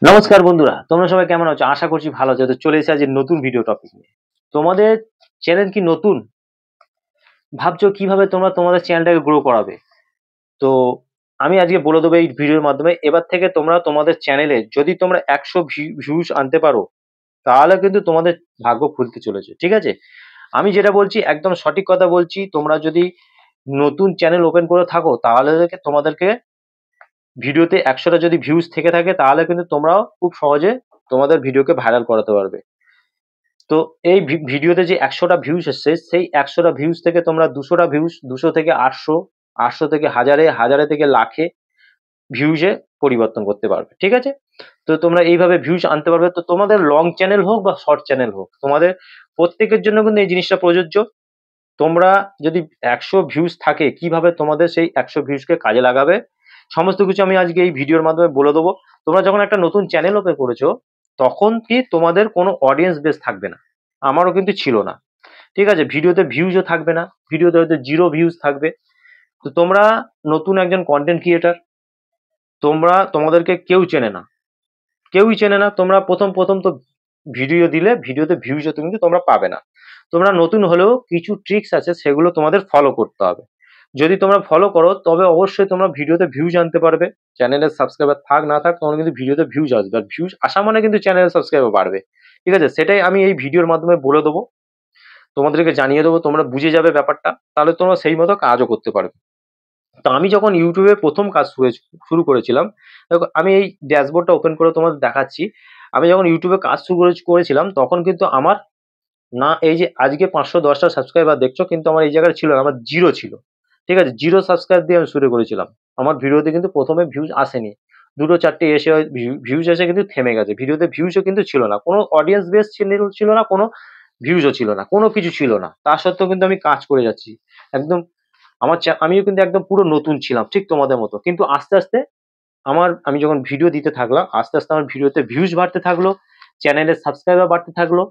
নমস্কার বন্ধুরা, তোমরা সবাই কেমন আছো? আশা করছি ভালো আছো। তো চলে এসেছি আজ নতুন ভিডিও টপিক নিয়ে। তোমাদের চ্যানেল কি নতুন? ভাবছো কিভাবে তোমরা তোমাদের চ্যানেলটাকে গ্রো করাবে? তো আমি আজকে বলে দেবো এই ভিডিওর মাধ্যমে। এবার থেকে তোমরা তোমাদের চ্যানেলে যদি তোমরা 100 ভিউজ আনতে পারো, তাহলে কিন্তু তোমাদের ভাগ্য খুলতে চলেছে। ঠিক আছে? আমি যেটা বলছি একদম সঠিক কথা বলছি। তোমরা যদি নতুন চ্যানেল ওপেন করে থাকো, তাহলে তোমাদেরকে ভিডিওতে 100টা যদি ভিউজ থেকে থাকে, তাহলে কিন্তু তোমরাও খুব সহজে তোমাদের ভিডিওকে ভাইরাল করাতে পারবে। তো এই ভিডিওতে যে 100টা ভিউজ এসছে, সেই 100টা ভিউজ থেকে তোমরা 200টা ভিউজ, 200 থেকে 800, 800 থেকে হাজারে, হাজারে থেকে লাখে ভিউজে পরিবর্তন করতে পারবে। ঠিক আছে? তো তোমরা এইভাবে ভিউজ আনতে পারবে। তো তোমাদের লং চ্যানেল হোক বা শর্ট চ্যানেল হোক, তোমাদের প্রত্যেকের জন্য কিন্তু এই জিনিসটা প্রযোজ্য। তোমরা যদি 100 ভিউজ থাকে, কিভাবে তোমাদের সেই 100 ভিউজকে কাজে লাগাবে, সমস্ত কিছু আমি আজকে এই ভিডিওর মাধ্যমে বলে দেবো। তোমরা যখন একটা নতুন চ্যানেল ওপেন করেছো, তখন কি তোমাদের কোনো অডিয়েন্স বেস থাকবে না। আমারও কিন্তু ছিল না। ঠিক আছে? ভিডিওতে ভিউজও থাকবে না, ভিডিওতে হয়তো 0 ভিউজ থাকবে। তো তোমরা নতুন একজন কন্টেন্ট ক্রিয়েটার, তোমাদেরকে কেউ চেনে না, কেউই চেনে না। তোমরা প্রথম প্রথম তো ভিডিও দিলে, ভিডিওতে ভিউজও কিন্তু তোমরা পাবে না। তোমরা নতুন হলেও কিছু ট্রিক্স আছে, সেগুলো তোমাদের ফলো করতে হবে। যদি তোমরা ফলো করো, তবে অবশ্যই তোমরা ভিডিওতে ভিউজ আনতে পারবে। চ্যানেলের সাবস্ক্রাইবার থাক না থাক, তোমার কিন্তু ভিডিওতে ভিউজ আসবে। আর ভিউজ আসা মানে কিন্তু চ্যানেলের সাবস্ক্রাইবার বাড়বে। ঠিক আছে? সেটাই আমি এই ভিডিওর মাধ্যমে বলে দেবো, তোমাদেরকে জানিয়ে দেবো। তোমরা বুঝে যাবে ব্যাপারটা, তাহলে তোমরা সেই মতো কাজও করতে পারবে। তো আমি যখন ইউটিউবে প্রথম কাজ শুরু করেছিলাম, দেখো আমি এই ড্যাশবোর্ডটা ওপেন করে তোমাদের দেখাচ্ছি। আমি যখন ইউটিউবে কাজ শুরু করেছিলাম, তখন কিন্তু আমার না, এই যে আজকে 510টা সাবস্ক্রাইবার দেখছো, কিন্তু আমার এই জায়গায় ছিল না, আমার 0 ছিল। ঠিক আছে? 0 সাবস্ক্রাইব দিয়ে আমি শুরু করেছিলাম। আমার ভিডিওতে কিন্তু প্রথমে ভিউজ আসেনি, দুটো চারটে এসে ভিউজ এসে কিন্তু থেমে গেছে। ভিডিওতে ভিউজও কিন্তু ছিল না, কোনো অডিয়েন্স বেস ছিল না, কোনো ভিউজও ছিল না, কোনো কিছু ছিল না। তা সত্ত্বেও কিন্তু আমি কাজ করে যাচ্ছি একদম। আমিও কিন্তু একদম পুরো নতুন ছিলাম, ঠিক তোমাদের মতো। কিন্তু আস্তে আস্তে আমি যখন ভিডিও দিতে থাকলাম, আস্তে আস্তে আমার ভিডিওতে ভিউজ বাড়তে থাকলো, চ্যানেলের সাবস্ক্রাইবার বাড়তে থাকলো।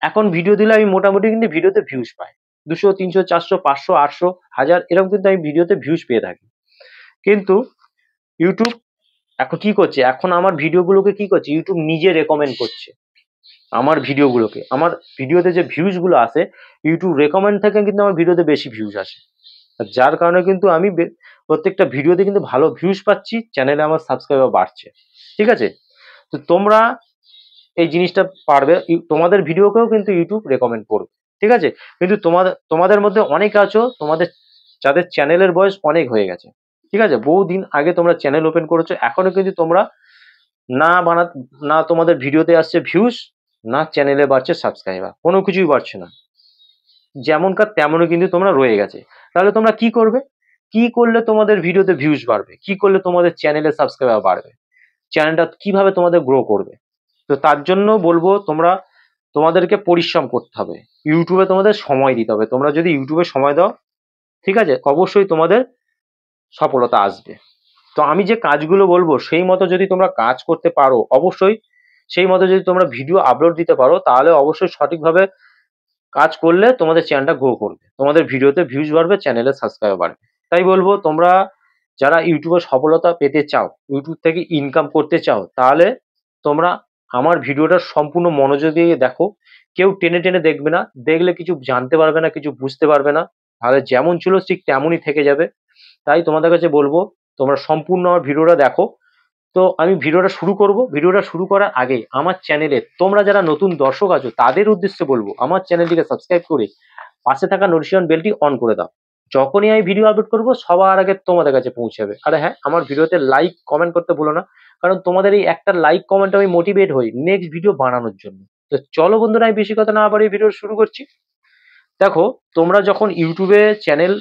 এখন ভিডিও দিলে আমি মোটামুটি কিন্তু ভিডিওতে ভিউজ পাই 200, 300, 400, 500, 800, 1000, এরকম কিন্তু আমি ভিডিওতে ভিউজ পেয়ে থাকি। কিন্তু ইউটিউব এখন কি করছে, এখন আমার ভিডিওগুলোকে কি করছে, ইউটিউব নিজে রেকমেন্ড করছে আমার ভিডিওগুলোকে। আমার ভিডিওতে যে ভিউজ গুলো আসে, ইউটিউব রেকমেন্ড থেকে কিন্তু আমার ভিডিওতে বেশি ভিউজ আসে। আর যার কারণে কিন্তু আমি প্রত্যেকটা ভিডিওতে কিন্তু ভালো ভিউজ পাচ্ছি, চ্যানেলে আমার সাবস্ক্রাইবার বাড়ছে। ঠিক আছে? তো তোমরা এই জিনিসটা পারবে, তোমাদের ভিডিওকেও কিন্তু ইউটিউব রেকমেন্ড করবে। ঠিক আছে? কিন্তু তোমাদের মধ্যে অনেক আছো, যাদের চ্যানেলের বয়স অনেক হয়ে গেছে। ঠিক আছে? বহুদিন আগে তোমরা চ্যানেল ওপেন করেছো, এখনো কিন্তু তোমরা না বানা না তোমাদের ভিডিওতে আসছে ভিউজ, না চ্যানেলে বাড়ছে সাবস্ক্রাইবার, কোনো কিছুই বাড়ছে না। যেমনকার তেমনই কিন্তু তোমরা রয়ে গেছে। তাহলে তোমরা কি করবে? কি করলে তোমাদের ভিডিওতে ভিউজ বাড়বে? কি করলে তোমাদের চ্যানেলে সাবস্ক্রাইবার বাড়বে? চ্যানেলটা কিভাবে তোমাদের গ্রো করবে? তো তার জন্য বলবো, তোমাদেরকে পরিশ্রম করতে হবে। ইউটিউবে তোমাদের সময় দিতে হবে। তোমরা যদি ইউটিউবে সময় দাও, ঠিক আছে, অবশ্যই তোমাদের সফলতা আসবে। তো আমি যে কাজগুলো বলবো, সেই মতো যদি তোমরা কাজ করতে পারো, অবশ্যই সেই মতো যদি তোমরা ভিডিও আপলোড দিতে পারো, তাহলে অবশ্যই সঠিকভাবে কাজ করলে তোমাদের চ্যানেলটা গ্রো করবে, তোমাদের ভিডিওতে ভিউজ বাড়বে, চ্যানেলে সাবস্ক্রাইবার বাড়বে। তাই বলবো, তোমরা যারা ইউটিউবে সফলতা পেতে চাও, ইউটিউব থেকে ইনকাম করতে চাও, তাহলে তোমরা আমার ভিডিওটা সম্পূর্ণ মনোযোগ দিয়ে দেখো। কেউ টেনে টেনে দেখবে না, দেখলে কিছু জানতে পারবে না, কিছু বুঝতে পারবে না। তাহলে যেমন ছিল ঠিক তেমনই থেকে যাবে। তাই তোমাদের কাছে বলবো, তোমরা সম্পূর্ণ আমার ভিডিওটা দেখো। তো আমি ভিডিওটা শুরু করব। ভিডিওটা শুরু করার আগে আমার চ্যানেলে তোমরা যারা নতুন দর্শক আছো, তাদের উদ্দেশ্যে বলবো, আমার চ্যানেলটিকে সাবস্ক্রাইব করে পাশে থাকা নোটিফিকেশন বেলটি অন করে দাও। যখনই আমি ভিডিও আপলোড করবো, সবার আগে তোমাদের কাছে পৌঁছাবে। আর হ্যাঁ, আমার ভিডিওতে লাইক কমেন্ট করতে ভুলো না, কারণ তোমাদের এই একটা লাইক কমেন্ট আমি মোটিভেট হই নেক্সট ভিডিও বানানোর জন্য। তো চলো বন্ধুরা, আমি বেশি কথা না বাড়িয়ে ভিডিও শুরু করছি। দেখো, তোমরা যখন ইউটিউবে চ্যানেল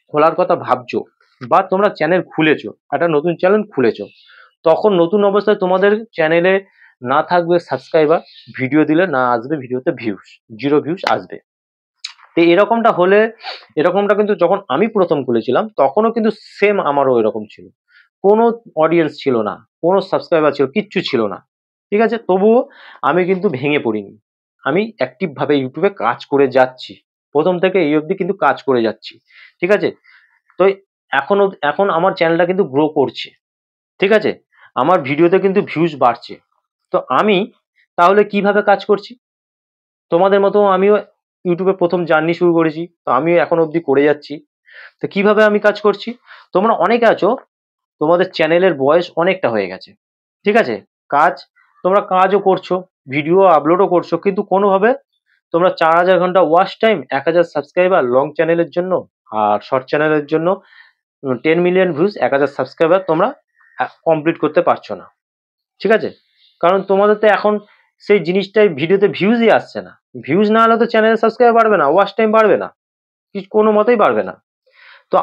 খোলার কথা ভাবছো, বা তোমরা চ্যানেল খুলেছো, একটা নতুন চ্যানেল খুলেছো, তখন নতুন অবস্থায় তোমাদের চ্যানেলে না থাকবে সাবস্ক্রাইবার, ভিডিও দিলে না আসবে ভিডিওতে ভিউজ, 0 ভিউজ আসবে। তো এরকমটা কিন্তু যখন আমি প্রথম খুলেছিলাম, তখনও কিন্তু সেম আমারও এরকম ছিল। কোনো অডিয়েন্স ছিল না, কোনো সাবস্ক্রাইবার ছিল, কিচ্ছু ছিল না। ঠিক আছে? তবুও আমি কিন্তু ভেঙে পড়িনি। আমি অ্যাক্টিভ ভাবে ইউটিউবে কাজ করে যাচ্ছি, প্রথম থেকে এই অবধি কিন্তু কাজ করে যাচ্ছি। ঠিক আছে? তো এখন আমার চ্যানেলটা কিন্তু গ্রো করছে। ঠিক আছে? আমার ভিডিওতে কিন্তু ভিউজ বাড়ছে। তো আমি তাহলে কিভাবে কাজ করছি? তোমাদের মতো আমিও ইউটিউবে প্রথম জার্নি শুরু করেছি, তো আমিও এখন অবধি করে যাচ্ছি। তো কিভাবে আমি কাজ করছি? তোমরা অনেকে আছো, তোমাদের চ্যানেলের বয়স অনেকটা হয়ে গেছে, ঠিক আছে? কাজ, তোমরা কাজও করছো, ভিডিও আপলোডও করছো, কিন্তু কোনোভাবে তোমরা 4000 ঘন্টা ওয়াচ টাইম, 1000 সাবস্ক্রাইবার লং চ্যানেলের জন্য, আর শর্ট চ্যানেলের জন্য 10 মিলিয়ন ভিউজ, 1000 সাবস্ক্রাইবার তোমরা কমপ্লিট করতে পারছো না, ঠিক আছে? কারণ তোমাদের তো এখন সেই জিনিসটাই, ভিডিওতে ভিউজই আসছে না। ভিউজ না হলে তো চ্যানেলের সাবস্ক্রাইবার বাড়বে না, ওয়াচ টাইম বাড়বে না, কোনো মতেই বাড়বে না। তো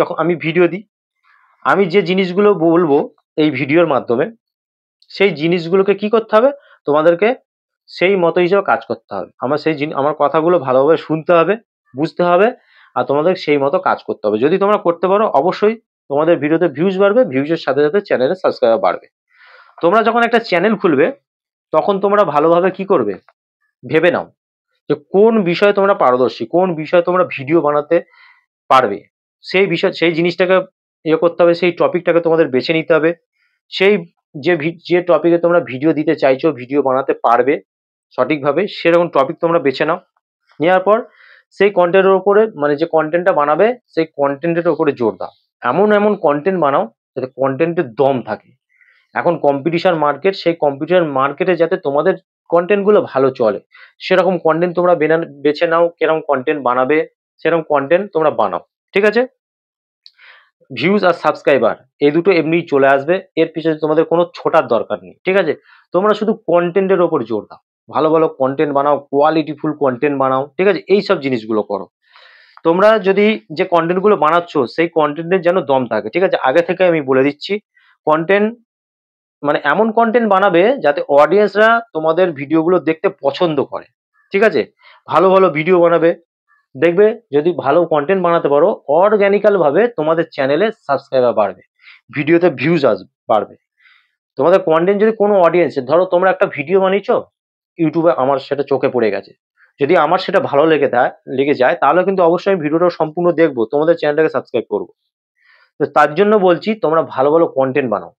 যখন আমি ভিডিও দিই, আমি যে জিনিসগুলো বলবো এই ভিডিওর মাধ্যমে, সেই জিনিসগুলোকে কি করতে হবে? তোমাদেরকে সেই মতো হিসেবে কাজ করতে হবে। আমার কথাগুলো ভালোভাবে শুনতে হবে, বুঝতে হবে, আর তোমাদের সেই মতো কাজ করতে হবে। যদি তোমরা করতে পারো, অবশ্যই তোমাদের ভিডিওতে ভিউজ বাড়বে, ভিউজের সাথে সাথে চ্যানেলের সাবস্ক্রাইবার বাড়বে। তোমরা যখন একটা চ্যানেল খুলবে, তখন তোমরা ভালোভাবে কি করবে? ভেবে নাও যে কোন বিষয়ে তোমরা পারদর্শী, কোন বিষয়ে তোমরা ভিডিও বানাতে পারবে। সেই জিনিসটাকে করতে হবে, সেই টপিকটাকে তোমাদের বেছে নিতে হবে। সেই যে টপিকে তোমরা ভিডিও দিতে চাইছো, ভিডিও বানাতে পারবে সঠিকভাবে, সেরকম টপিক তোমরা বেছে নাও। নেওয়ার পর সেই কন্টেন্টের উপরে, মানে যে কন্টেন্টটা বানাবে, সেই কন্টেন্টের উপরে জোর দাও। এমন এমন কন্টেন্ট বানাও যাতে কন্টেন্টের দম থাকে। এখন কম্পিটিশন মার্কেট, সেই কম্পিটিশন মার্কেটে যাতে তোমাদের কন্টেন্ট গুলো ভালো চলে, সেরকম কন্টেন্ট তোমরা বেছে নাও। কিরকম কন্টেন্ট বানাবে, সেরকম কন্টেন্ট তোমরা বানাও, ঠিক আছে? ভিউজ আর সাবস্ক্রাইবার এই দুটো এমনিই চলে আসবে, এর পিছনে তোমাদের কোনো ছোটার দরকার নেই, ঠিক আছে? তোমরা শুধু কন্টেন্টের ওপর জোর দাও, ভালো ভালো কন্টেন্ট বানাও, কোয়ালিটিফুল কন্টেন্ট বানাও, ঠিক আছে? এইসব জিনিসগুলো করো। তোমরা যদি যে কন্টেন্ট গুলো বানাচ্ছ, সেই কন্টেন্টের যেন দম থাকে, ঠিক আছে? আগে থেকে আমি বলে দিচ্ছি, কন্টেন্ট মানে এমন কন্টেন্ট বানাবে যাতে অডিয়েন্সরা তোমাদের ভিডিওগুলো দেখতে পছন্দ করে, ঠিক আছে? ভালো ভালো ভিডিও বানাবে, দেখবে যদি ভালো কন্টেন্ট বানাতে পারো, অর্গানিক্যাল ভাবে তোমাদের চ্যানেলে সাবস্ক্রাইবার বাড়বে, ভিডিওতে ভিউজ বাড়বে। তোমাদের কন্টেন্ট যদি কোনো অডিয়েন্স, ধরো তোমরা একটা ভিডিও বানিয়েছো ইউটিউবে, আমার সেটা চোখে পড়ে গেছে, যদি আমার সেটা ভালো লেগে যায়, তাহলে কিন্তু অবশ্যই আমি ভিডিওটা সম্পূর্ণ দেখবো, তোমাদের চ্যানেলটাকে সাবস্ক্রাইব করবো। তো তার জন্য বলছি, তোমরা ভালো ভালো কন্টেন্ট বানাও।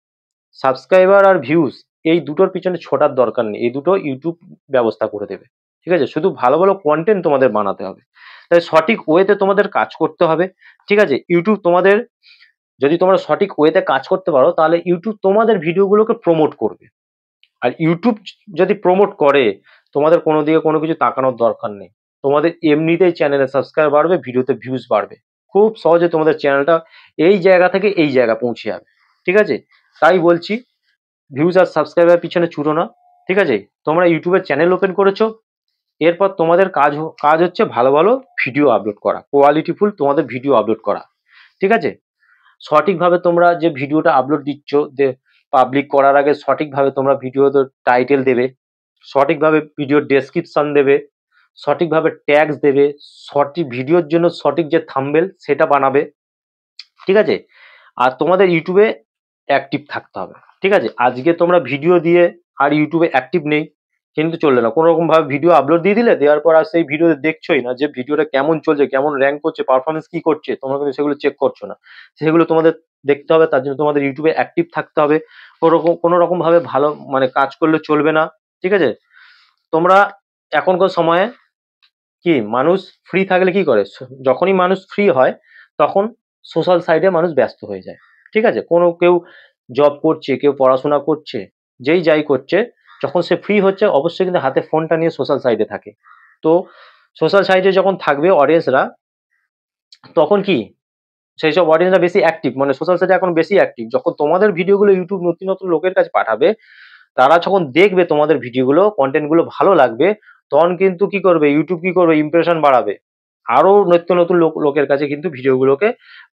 সাবস্ক্রাইবার আর ভিউজ এই দুটোর পিছনে ছোটার দরকার নেই, এই দুটো ইউটিউব ব্যবস্থা করে দেবে, ঠিক আছে? শুধু ভালো ভালো কন্টেন্ট তোমাদের বানাতে হবে, তাই সঠিক ওয়েতে তোমাদের কাজ করতে হবে, ঠিক আছে? ইউটিউব তোমাদের, যদি তোমরা সঠিক ওয়েতে কাজ করতে পারো, তাহলে ইউটিউব তোমাদের ভিডিওগুলোকে প্রমোট করবে। আর ইউটিউব যদি প্রমোট করে, তোমাদের কোনো দিকে কোনো কিছু তাকানোর দরকার নেই, তোমাদের এমনিতেই চ্যানেলে সাবস্ক্রাইব বাড়বে, ভিডিওতে ভিউজ বাড়বে, খুব সহজে তোমাদের চ্যানেলটা এই জায়গা থেকে এই জায়গা পৌঁছে যাবে, ঠিক আছে? তাই বলছি, ভিউজ আর সাবস্ক্রাইবার পিছনে ছুটো না, ঠিক আছে? তোমরা ইউটিউবে চ্যানেল ওপেন করেছো, এরপর তোমাদের কাজ হচ্ছে ভালো ভালো ভিডিও আপলোড করা, কোয়ালিটিফুল তোমাদের ভিডিও আপলোড করা, ঠিক আছে? সঠিকভাবে তোমরা যে ভিডিওটা আপলোড দিচ্ছ, পাবলিক করার আগে সঠিকভাবে তোমরা ভিডিও টাইটেল দেবে, সঠিকভাবে ভিডিও ডেসক্রিপশন দেবে, সঠিকভাবে ট্যাগস দেবে, সঠিক ভিডিওর জন্য সঠিক যে থাম্বনেল সেটা বানাবে, ঠিক আছে? আর তোমাদের ইউটিউবে অ্যাক্টিভ থাকতে হবে, ঠিক আছে? আজকে তোমরা ভিডিও দিয়ে আর ইউটিউবে অ্যাক্টিভ নেই, কিন্তু চলবে না। কোনো রকম ভাবে ভিডিও আপলোড দিয়ে দিলে, দেওয়ার পর আর সেই ভিডিও দেখছোই না, যে ভিডিওটা কেমন চলছে, কেমন র্যাঙ্ক করছে, পারফরমেন্স কি করছে, তোমরা কিন্তু সেগুলো চেক করছো না। সেগুলো তোমাদের দেখতে হবে, তার জন্য তোমাদের ইউটিউবে অ্যাক্টিভ থাকতে হবে। কোনো রকম ভাবে ভালো মানে কাজ করলে চলবে না, ঠিক আছে? তোমরা এখনকার সময়ে কি, মানুষ ফ্রি থাকলে কি করে? যখনই মানুষ ফ্রি হয়, তখন সোশ্যাল সাইটে মানুষ ব্যস্ত হয়ে যায়, ঠিক আছে? কেউ জব করছে, কেউ পড়াশোনা করছে, যেই যাই করছে, যখন সে ফ্রি হচ্ছে, অবশ্যই কিন্তু হাতে ফোনটা নিয়ে সোশ্যাল সাইটে থাকে। তো সোশ্যাল সাইটে যখন থাকবে অডিয়েন্সরা, তখন কি সেই সব অডিয়েন্সরা বেশি অ্যাক্টিভ, মানে সোশ্যাল সাইটে এখন বেশি অ্যাক্টিভ। যখন তোমাদের ভিডিওগুলো ইউটিউব নতুন নতুন লোকের কাছে পাঠাবে, তারা যখন দেখবে তোমাদের ভিডিওগুলো, কন্টেন্ট গুলো ভালো লাগবে, তখন কিন্তু কি করবে, ইউটিউব কি করবে, ইমপ্রেশন বাড়াবে, আরো নিত্য নতুন লোকের কাছে কিন্তু ভিডিওগুলোকে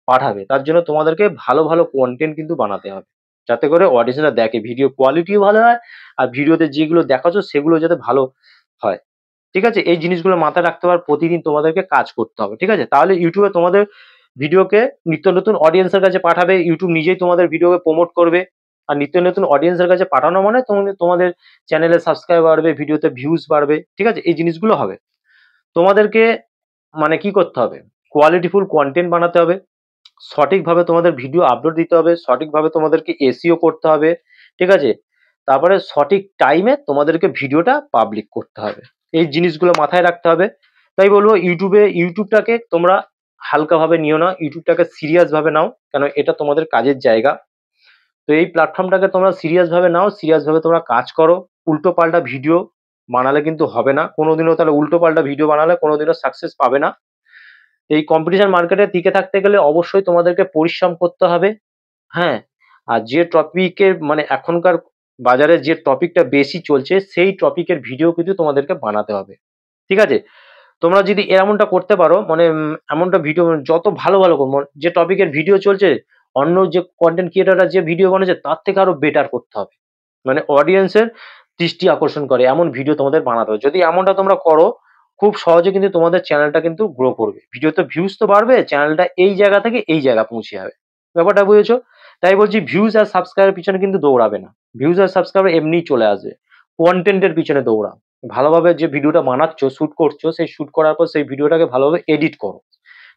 পাঠাবে। তার জন্য তোমাদেরকে ভালো ভালো কন্টেন্ট কিন্তু বানাতে হবে, যাতে করে অডিয়েন্সরা দেখে, ভিডিও কোয়ালিটিও ভালো হয়, আর ভিডিওতে যেগুলো দেখাচ্ছ সেগুলো যাতে ভালো হয়, ঠিক আছে? এই জিনিসগুলো মাথায় রাখতে হবে, আর প্রতিদিন তোমাদেরকে কাজ করতে হবে, ঠিক আছে? তাহলে ইউটিউবে তোমাদের ভিডিওকে নিত্য নতুন অডিয়েন্সের কাছে পাঠাবে, ইউটিউব নিজেই তোমাদের ভিডিওকে প্রমোট করবে। আর নিত্য নতুন অডিয়েন্সের কাছে পাঠানো মানে তোমাদের চ্যানেলে সাবস্ক্রাইব বাড়বে, ভিডিওতে ভিউজ বাড়বে, ঠিক আছে? এই জিনিসগুলো হবে। তোমাদেরকে মানে কি করতে হবে, কোয়ালিটিফুল কন্টেন্ট বানাতে হবে, সঠিকভাবে তোমাদের ভিডিও আপলোড দিতে হবে, সঠিকভাবে তোমাদেরকে এসইও করতে হবে, ঠিক আছে? তারপরে সঠিক টাইমে তোমাদেরকে ভিডিওটা পাবলিক করতে হবে। এই জিনিসগুলো মাথায় রাখতে হবে। তাই বলবো ইউটিউবটাকে তোমরা হালকাভাবে নিও না, ইউটিউবটাকে সিরিয়াস ভাবে নাও, কেন এটা তোমাদের কাজের জায়গা। তো এই প্ল্যাটফর্মটাকে তোমরা সিরিয়াস ভাবে নাও, সিরিয়াস ভাবে তোমরা কাজ করো। উল্টো পাল্টা ভিডিও বানালে কিন্তু হবে না কোনোদিনও, তাহলে উল্টো পাল্টা ভিডিও বানালে কোনোদিনও সাকসেস পাবে না। এই কম্পিটিশন মার্কেটে টিকে থাকতে গেলে অবশ্যই তোমাদেরকে পরিশ্রম করতে হবে। হ্যাঁ, আর যে টপিকের মানে এখনকার বাজারে যে টপিকটা বেশি চলছে সেই টপিকের ভিডিও কিন্তু তোমাদেরকে বানাতে হবে। ঠিক আছে? তোমরা যদি এমনটা করতে পারো মানে এমনটা ভিডিও যত ভালো ভালো যে টপিকের ভিডিও চলছে, অন্য যে কন্টেন্ট ক্রিয়েটররা যে ভিডিও বানাচ্ছে তার থেকে আরো বেটার করতে হবে। মানে অডিয়েন্সের দৃষ্টি আকর্ষণ করে এমন ভিডিও তোমাদের বানাতে হবে। যদি এমনটা তোমরা করো, খুব সহজে কিন্তু তোমাদের চ্যানেলটা কিন্তু গ্রো করবে। ভিডিওতে ভিউজ তো বাড়বে, চ্যানেলটা এই জায়গা থেকে এই জায়গা পৌঁছে যাবে। ব্যাপারটা বুঝেছো? তাই বলছি ভিউজ আর সাবস্ক্রাইবের পিছনে কিন্তু দৌড়াবে না। ভিউজ আর সাবস্ক্রাইবার এমনিই চলে আসবে। কন্টেন্টের পিছনে দৌড়াও। ভালোভাবে যে ভিডিওটা বানাচ্ছ, শুট করছো, সেই শুট করার পর সেই ভিডিওটাকে ভালোভাবে এডিট করো।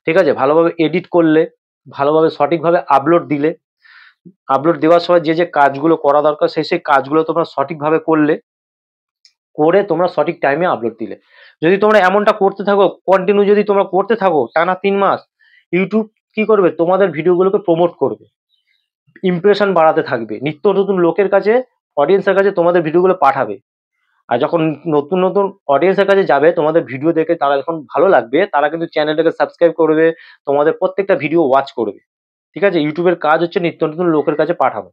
ঠিক আছে? ভালোভাবে এডিট করলে, ভালোভাবে সঠিকভাবে আপলোড দিলে, আপলোড দেওয়ার সময় যে কাজগুলো করা দরকার সেই কাজগুলো তোমরা সঠিকভাবে করলে, করে তোমরা সঠিক টাইমে আপলোড দিলে। যদি তোমরা এমনটা করতে থাকো, কন্টিনিউ যদি তোমরা করতে থাকো টানা ৩ মাস, ইউটিউব কি করবে? তোমাদের ভিডিওগুলোকে প্রমোট করবে। ইমপ্রেশন বাড়াতে থাকবে। নিত্য নতুন লোকের কাছে, অডিয়েন্সের কাছে তোমাদের ভিডিওগুলো পাঠাবে। আর যখন নতুন নতুন অডিয়েন্সের কাছে যাবে, তোমাদের ভিডিও দেখে তারা যখন ভালো লাগবে, তারা কিন্তু চ্যানেলটাকে সাবস্ক্রাইব করবে, তোমাদের প্রত্যেকটা ভিডিও ওয়াচ করবে। ঠিক আছে? ইউটিউবের কাজ হচ্ছে নিত্য নতুন লোকের কাছে পাঠানো।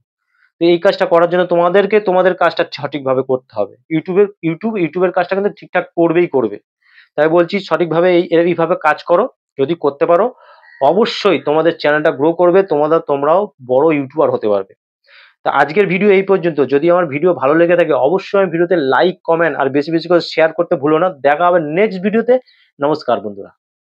তো এই কাজটা করার জন্য তোমাদেরকে তোমাদের কাজটা সঠিকভাবে করতে হবে। ইউটিউবের কাজটা কিন্তু ঠিকঠাক করবেই করবে। তাই বলছি সঠিকভাবে এইভাবে কাজ করো। যদি করতে পারো, অবশ্যই তোমাদের চ্যানেলটা গ্রো করবে, তোমরাও বড় ইউটিউবার হতে পারবে। তা আজকের ভিডিও এই পর্যন্ত। যদি আমার ভিডিও ভালো লেগে থাকে অবশ্যই ভিডিওতে লাইক, কমেন্ট আর বেশি বেশি করে শেয়ার করতে ভুলো না। দেখা হবে নেক্সট ভিডিওতে। নমস্কার বন্ধুরা।